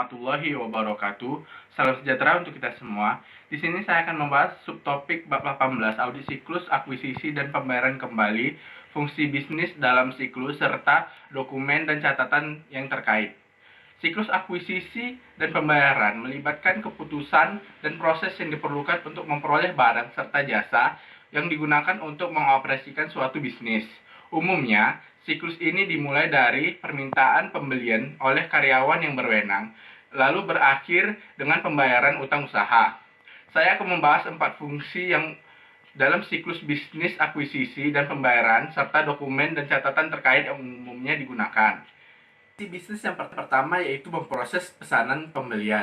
warahmatullahi wabarakatuh. Salam sejahtera untuk kita semua. Di sini saya akan membahas subtopik bab 18, audit siklus, akuisisi dan pembayaran kembali, fungsi bisnis dalam siklus, serta dokumen dan catatan yang terkait. Siklus akuisisi dan pembayaran melibatkan keputusan dan proses yang diperlukan untuk memperoleh barang serta jasa yang digunakan untuk mengoperasikan suatu bisnis. Umumnya, siklus ini dimulai dari permintaan pembelian oleh karyawan yang berwenang, lalu berakhir dengan pembayaran utang usaha. Saya akan membahas 4 fungsi yang dalam siklus bisnis akuisisi dan pembayaran, serta dokumen dan catatan terkait yang umumnya digunakan. Bisnis yang pertama yaitu memproses pesanan pembelian.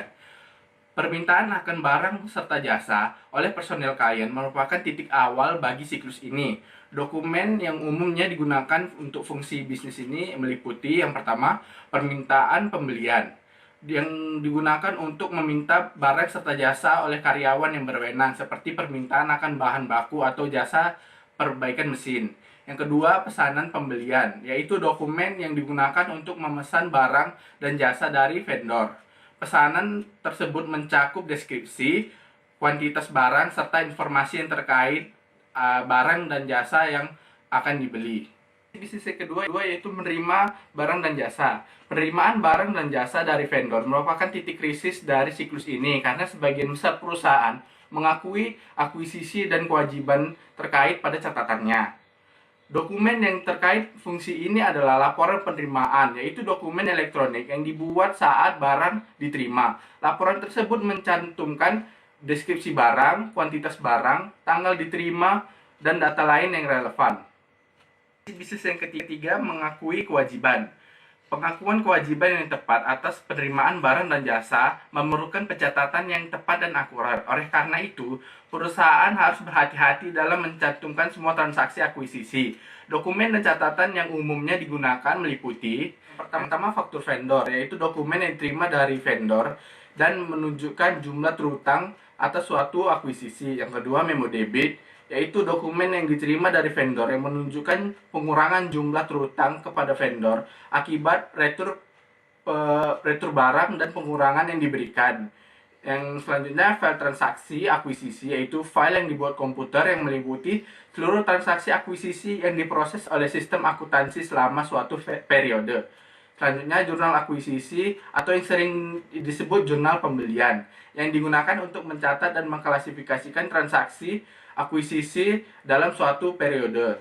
Permintaan akan barang serta jasa oleh personel klien merupakan titik awal bagi siklus ini. Dokumen yang umumnya digunakan untuk fungsi bisnis ini meliputi yang pertama, permintaan pembelian yang digunakan untuk meminta barang serta jasa oleh karyawan yang berwenang, seperti permintaan akan bahan baku atau jasa perbaikan mesin. Yang kedua, pesanan pembelian, yaitu dokumen yang digunakan untuk memesan barang dan jasa dari vendor. Pesanan tersebut mencakup deskripsi, kuantitas barang, serta informasi yang terkait barang dan jasa yang akan dibeli. Bisnis kedua yaitu menerima barang dan jasa. Penerimaan barang dan jasa dari vendor merupakan titik krisis dari siklus ini karena sebagian besar perusahaan mengakui akuisisi dan kewajiban terkait pada catatannya. Dokumen yang terkait fungsi ini adalah laporan penerimaan, yaitu dokumen elektronik yang dibuat saat barang diterima. Laporan tersebut mencantumkan deskripsi barang, kuantitas barang, tanggal diterima, dan data lain yang relevan. Bisnis yang ketiga mengakui kewajiban. Pengakuan kewajiban yang tepat atas penerimaan barang dan jasa memerlukan pencatatan yang tepat dan akurat. Oleh karena itu, perusahaan harus berhati-hati dalam mencantumkan semua transaksi akuisisi. Dokumen dan catatan yang umumnya digunakan meliputi pertama faktur vendor, yaitu dokumen yang diterima dari vendor dan menunjukkan jumlah terutang atas suatu akuisisi. Yang kedua, memo debit, yaitu dokumen yang diterima dari vendor yang menunjukkan pengurangan jumlah terutang kepada vendor akibat retur barang dan pengurangan yang diberikan. Yang selanjutnya, file transaksi akuisisi, yaitu file yang dibuat komputer yang meliputi seluruh transaksi akuisisi yang diproses oleh sistem akuntansi selama suatu periode. Selanjutnya, jurnal akuisisi atau yang sering disebut jurnal pembelian yang digunakan untuk mencatat dan mengklasifikasikan transaksi akuisisi dalam suatu periode.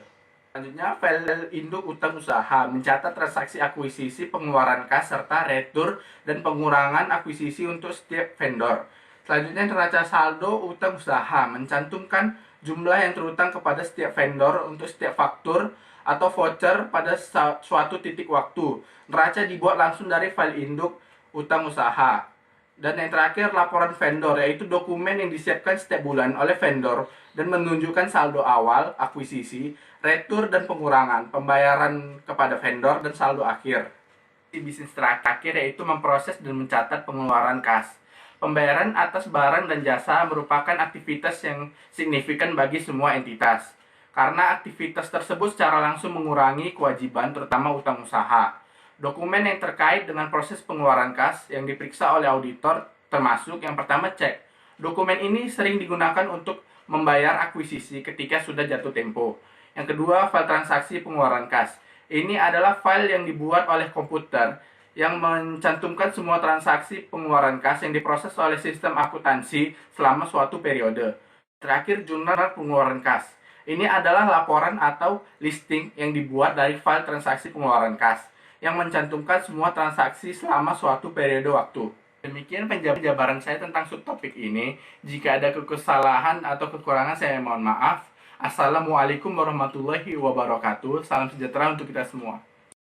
Selanjutnya, file induk utang usaha mencatat transaksi akuisisi, pengeluaran kas, serta retur dan pengurangan akuisisi untuk setiap vendor. Selanjutnya, neraca saldo utang usaha mencantumkan jumlah yang terutang kepada setiap vendor untuk setiap faktur atau voucher pada suatu titik waktu. Neraca dibuat langsung dari file induk utang usaha. Dan yang terakhir, laporan vendor, yaitu dokumen yang disiapkan setiap bulan oleh vendor dan menunjukkan saldo awal, akuisisi, retur dan pengurangan, pembayaran kepada vendor, dan saldo akhir. Bisnis terakhir yaitu memproses dan mencatat pengeluaran kas. Pembayaran atas barang dan jasa merupakan aktivitas yang signifikan bagi semua entitas, karena aktivitas tersebut secara langsung mengurangi kewajiban, terutama utang usaha. Dokumen yang terkait dengan proses pengeluaran kas yang diperiksa oleh auditor termasuk yang pertama, cek. Dokumen ini sering digunakan untuk membayar akuisisi ketika sudah jatuh tempo. Yang kedua, file transaksi pengeluaran kas. Ini adalah file yang dibuat oleh komputer yang mencantumkan semua transaksi pengeluaran kas yang diproses oleh sistem akuntansi selama suatu periode. Terakhir, jurnal pengeluaran kas. Ini adalah laporan atau listing yang dibuat dari file transaksi pengeluaran kas yang mencantumkan semua transaksi selama suatu periode waktu. Demikian penjabaran saya tentang subtopik ini. Jika ada kesalahan atau kekurangan, saya mohon maaf. Assalamualaikum warahmatullahi wabarakatuh. Salam sejahtera untuk kita semua.